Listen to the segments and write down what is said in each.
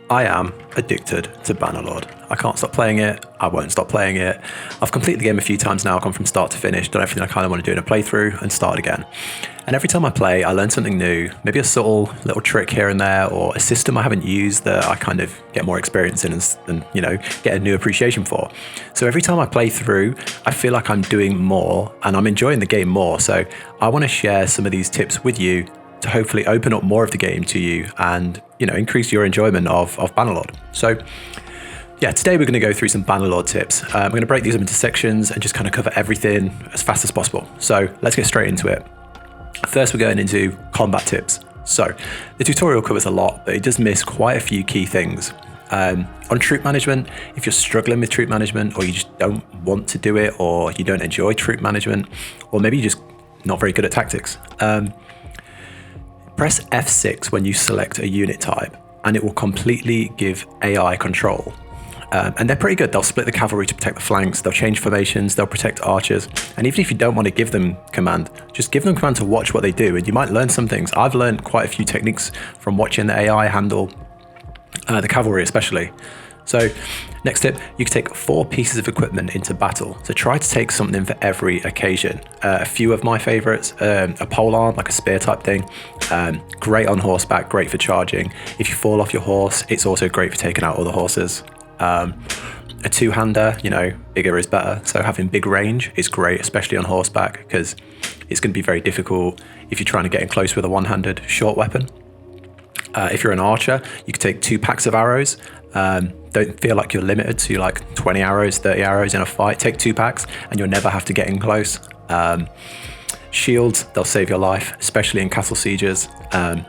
I am addicted to Bannerlord. I can't stop playing it. I won't stop playing it. I've completed the game a few times now, gone from start to finish, done everything I kind of want to do in a playthrough and started again. And every time I play, I learn something new, maybe a subtle little trick here and there, or a system I haven't used that I kind of get more experience in and get a new appreciation for. So every time I play through, I feel like I'm doing more and I'm enjoying the game more. So I want to share some of these tips with you to hopefully open up more of the game to you and, increase your enjoyment of Bannerlord. So yeah, today we're going to go through some Bannerlord tips. We're going to break these up into sections and just kind of cover everything as fast as possible. So let's get straight into it. First, we're going into combat tips. So the tutorial covers a lot, but it does miss quite a few key things. On troop management, if you're struggling with troop management, or you just don't want to do it, or you don't enjoy troop management, or maybe you're just not very good at tactics, press F6 when you select a unit type, and it will completely give AI control. And they're pretty good. They'll split the cavalry to protect the flanks, they'll change formations, they'll protect archers. And even if you don't want to give them command, just give them command to watch what they do, and you might learn some things. I've learned quite a few techniques from watching the AI handle the cavalry especially. So next tip, you can take 4 pieces of equipment into battle. So try to take something for every occasion. A few of my favorites, a polearm, like a spear type thing. Great on horseback, great for charging. If you fall off your horse, it's also great for taking out other horses. A two-hander, bigger is better. So having big range is great, especially on horseback, because it's going to be very difficult if you're trying to get in close with a one-handed short weapon. If you're an archer, you could take 2 packs of arrows. Don't feel like you're limited to like 20 arrows, 30 arrows in a fight. Take 2 packs and you'll never have to get in close. Shields, they'll save your life, especially in castle sieges. I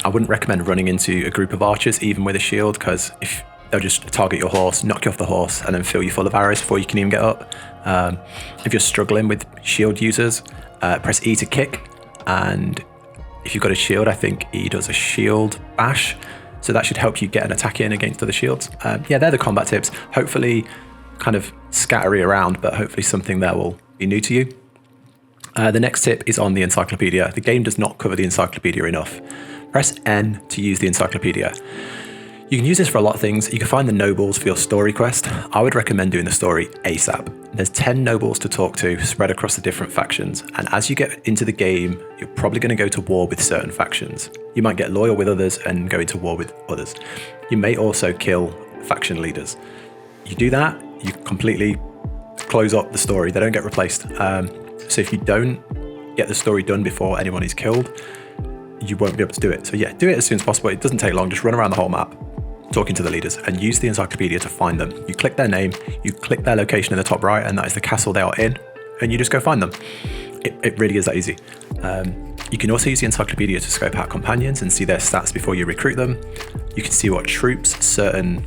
wouldn't recommend running into a group of archers, even with a shield, because if they'll just target your horse, knock you off the horse, and then fill you full of arrows before you can even get up. If you're struggling with shield users, press E to kick, and if you've got a shield, I think E does a shield bash. So that should help you get an attack in against other shields. Yeah, they're the combat tips. Hopefully kind of scattery around, but hopefully something there will be new to you. The next tip is on the Encyclopaedia. The game does not cover the Encyclopaedia enough. Press N to use the Encyclopaedia. You can use this for a lot of things. You can find the nobles for your story quest. I would recommend doing the story ASAP. There's 10 nobles to talk to spread across the different factions. And as you get into the game, you're probably going to go to war with certain factions. You might get loyal with others and go into war with others. You may also kill faction leaders. You do that, you completely close up the story. They don't get replaced. So if you don't get the story done before anyone is killed, you won't be able to do it. So yeah, do it as soon as possible. It doesn't take long. Just run around the whole map, talking to the leaders, and use the Encyclopedia to find them. You click their name, you click their location in the top right, and that is the castle they are in, and you just go find them. It really is that easy. You can also use the Encyclopedia to scope out companions and see their stats before you recruit them. You can see what troops certain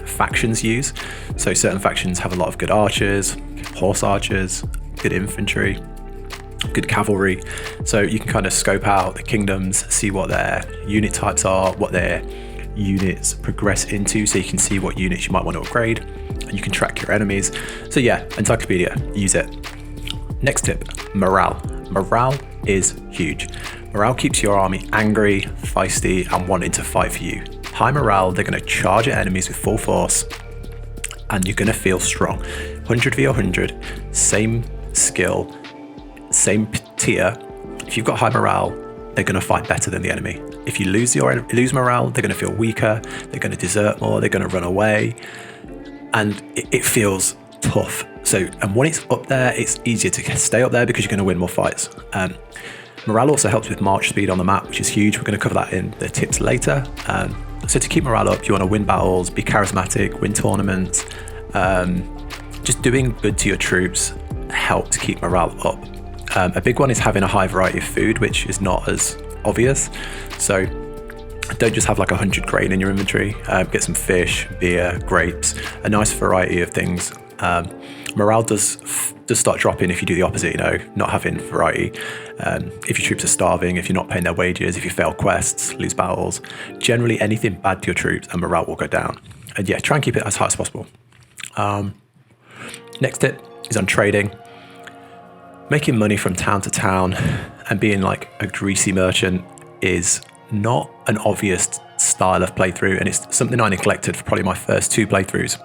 factions use. So certain factions have a lot of good archers, horse archers, good infantry, good cavalry. So you can kind of scope out the kingdoms, see what their unit types are, what their units progress into, so you can see what units you might want to upgrade, and you can track your enemies. So yeah, Encyclopedia, use it. Next tip, morale. Morale is huge. Morale keeps your army angry, feisty, and wanting to fight for you. High morale, they're going to charge at enemies with full force, and you're going to feel strong. 100 v 100, same skill, same tier. If you've got high morale, they're going to fight better than the enemy. If you lose morale, they're going to feel weaker, they're going to desert more, they're going to run away, and it feels tough. So, and when it's up there, it's easier to stay up there because you're going to win more fights. Morale also helps with march speed on the map, which is huge. We're going to cover that in the tips later. So to keep morale up, you want to win battles, be charismatic, win tournaments. Just doing good to your troops help to keep morale up. A big one is having a high variety of food, which is not as obvious. So don't just have like 100 grain in your inventory. Get some fish, beer, grapes, a nice variety of things. Morale does start dropping if you do the opposite, not having variety. If your troops are starving, if you're not paying their wages, if you fail quests, lose battles, generally anything bad to your troops and morale will go down. And yeah, try and keep it as high as possible. Next tip is on trading. Making money from town to town and being like a greasy merchant is not an obvious style of playthrough, and it's something I neglected for probably my first 2 playthroughs.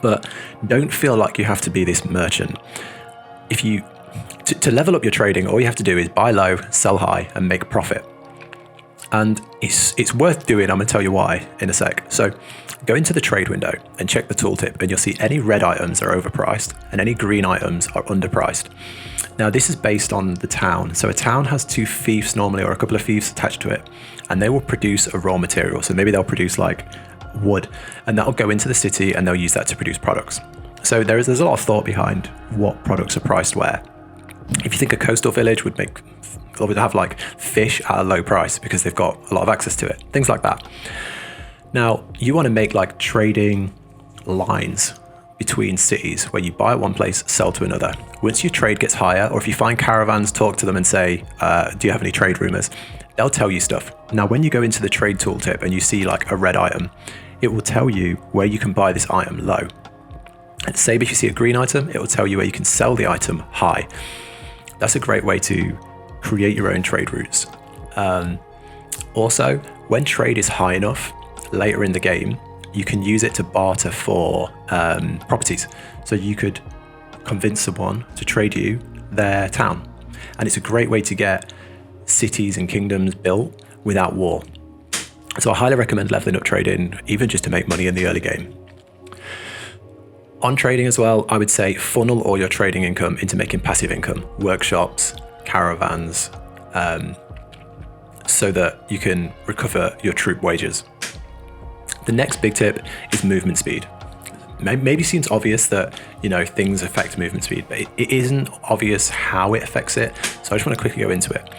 But don't feel like you have to be this merchant. If you to level up your trading, all you have to do is buy low, sell high, and make a profit. And it's worth doing. I'm going to tell you why in a sec. So go into the trade window and check the tooltip, and you'll see any red items are overpriced and any green items are underpriced. Now, this is based on the town. So a town has 2 fiefs normally, or a couple of fiefs attached to it, and they will produce a raw material. So maybe they'll produce like wood, and that'll go into the city and they'll use that to produce products. So there's a lot of thought behind what products are priced where. If you think a coastal village would have like fish at a low price because they've got a lot of access to it, things like that. Now, you want to make like trading lines between cities where you buy at one place, sell to another. Once your trade gets higher, or if you find caravans, talk to them and say, do you have any trade rumors? They'll tell you stuff. Now, when you go into the trade tooltip and you see like a red item, it will tell you where you can buy this item low. And say if you see a green item, it will tell you where you can sell the item high. That's a great way to create your own trade routes. Also, when trade is high enough, later in the game, you can use it to barter for properties. So you could convince someone to trade you their town. And it's a great way to get cities and kingdoms built without war. So I highly recommend leveling up trading, even just to make money in the early game. On trading as well, I would say funnel all your trading income into making passive income, workshops, caravans, so that you can recover your troop wages. The next big tip is movement speed. Maybe seems obvious that, things affect movement speed, but it isn't obvious how it affects it. So I just want to quickly go into it.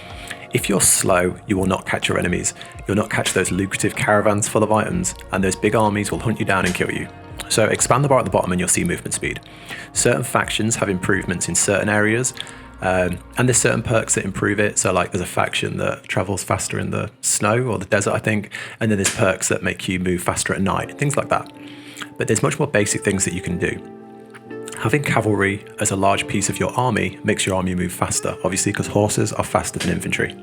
If you're slow, you will not catch your enemies. You'll not catch those lucrative caravans full of items, and those big armies will hunt you down and kill you. So expand the bar at the bottom and you'll see movement speed. Certain factions have improvements in certain areas, and there's certain perks that improve it. So like there's a faction that travels faster in the snow or the desert, I think, and then there's perks that make you move faster at night, things like that. But there's much more basic things that you can do. Having cavalry as a large piece of your army makes your army move faster, obviously, because horses are faster than infantry.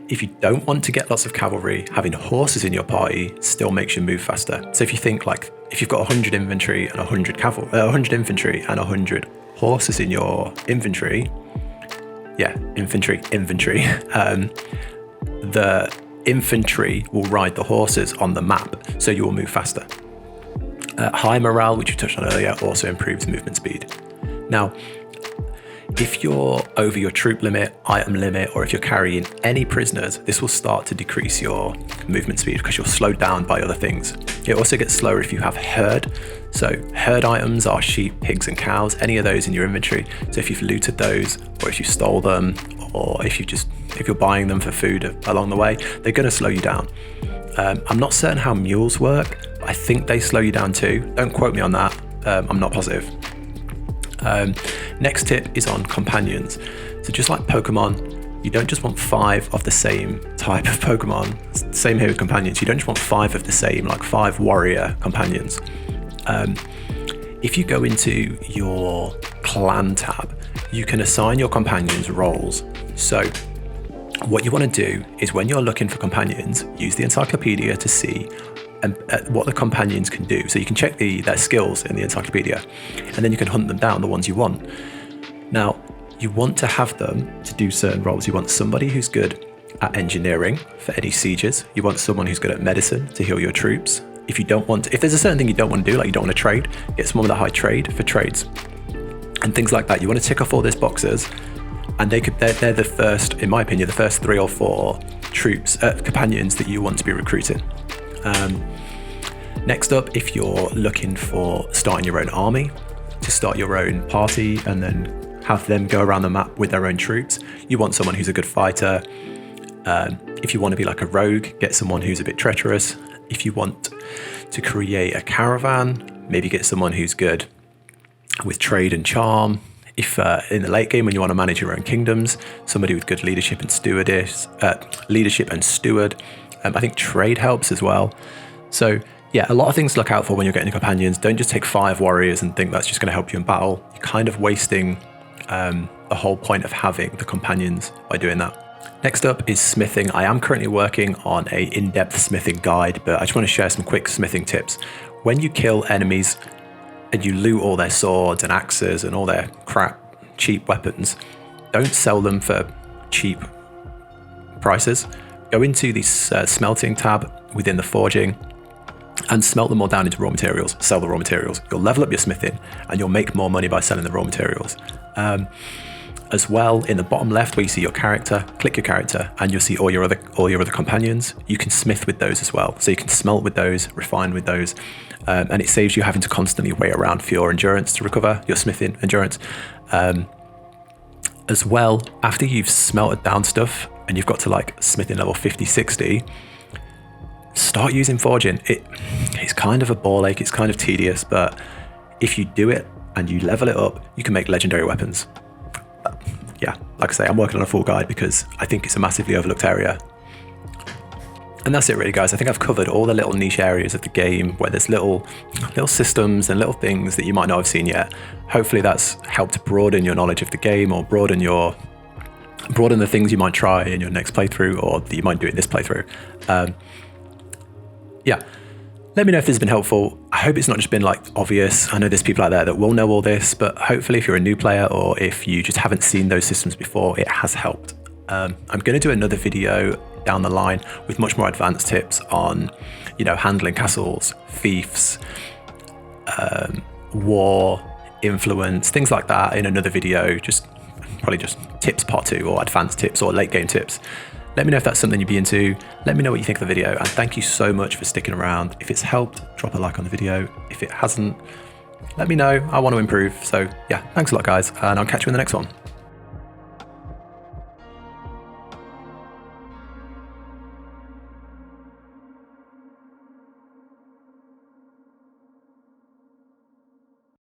If you don't want to get lots of cavalry, having horses in your party still makes you move faster. So if you think like, if you've got 100 infantry and 100 infantry and 100 horses in your infantry, the infantry will ride the horses on the map, so you will move faster. High morale, which we touched on earlier, also improves movement speed. Now, if you're over your troop limit, item limit, or if you're carrying any prisoners, this will start to decrease your movement speed because you're slowed down by other things. It also gets slower if you have herd. So herd items are sheep, pigs, and cows, any of those in your inventory. So if you've looted those, or if you stole them, or if you're buying them for food along the way, they're going to slow you down. I'm not certain how mules work, but I think they slow you down too. Don't quote me on that. I'm not positive. Next tip is on companions. So just like Pokemon, you don't just want 5 of the same type of Pokemon. Same here with companions. You don't just want 5 of the same, like 5 warrior companions. If you go into your clan tab, you can assign your companions roles. So what you want to do is when you're looking for companions, use the Encyclopaedia to see what the companions can do. So you can check their skills in the Encyclopaedia, and then you can hunt them down, the ones you want. Now, you want to have them to do certain roles. You want somebody who's good at engineering for any sieges. You want someone who's good at medicine to heal your troops. If there's a certain thing you don't want to do, like you don't want to trade, get someone with a high trade for trades and things like that. You want to tick off all these boxes, and they're the first, in my opinion, the first 3 or 4 companions that you want to be recruiting. Next up, if you're looking for starting your own army, to start your own party and then have them go around the map with their own troops, you want someone who's a good fighter. If you want to be like a rogue, get someone who's a bit treacherous. If you want to create a caravan, maybe get someone who's good with trade and charm. If in the late game, when you want to manage your own kingdoms, somebody with good leadership and steward. I think trade helps as well. So yeah, a lot of things to look out for when you're getting companions. Don't just take 5 warriors and think that's just going to help you in battle. You're kind of wasting the whole point of having the companions by doing that. Next up is smithing. I am currently working on a in-depth smithing guide, but I just want to share some quick smithing tips. When you kill enemies and you loot all their swords and axes and all their crap, cheap weapons, don't sell them for cheap prices. Go into the smelting tab within the forging and smelt them all down into raw materials. Sell the raw materials. You'll level up your smithing and you'll make more money by selling the raw materials. As well, in the bottom left where you see your character, click your character and you'll see all your other companions. You can smith with those as well. So you can smelt with those, refine with those, and it saves you having to constantly wait around for your endurance to recover, your smithing endurance. As well, after you've smelted down stuff and you've got to like smithing level 50, 60, start using forging. It's kind of a ball ache, it's kind of tedious, but if you do it and you level it up, you can make legendary weapons. Yeah, like I say, I'm working on a full guide because I think it's a massively overlooked area. And that's it really, guys. I think I've covered all the little niche areas of the game where there's little systems and little things that you might not have seen yet. Hopefully that's helped broaden your knowledge of the game or broaden the things you might try in your next playthrough or that you might do in this playthrough. Yeah. Let me know if this has been helpful. I hope it's not just been like obvious. I know there's people out there that will know all this, but hopefully if you're a new player or if you just haven't seen those systems before, it has helped. I'm going to do another video down the line with much more advanced tips on, handling castles, fiefs, war, influence, things like that in another video, probably just tips part 2 or advanced tips or late game tips. Let me know if that's something you'd be into. Let me know what you think of the video, and thank you so much for sticking around. If it's helped, drop a like on the video. If it hasn't, let me know. I want to improve. So yeah, thanks a lot, guys, and I'll catch you in the next one.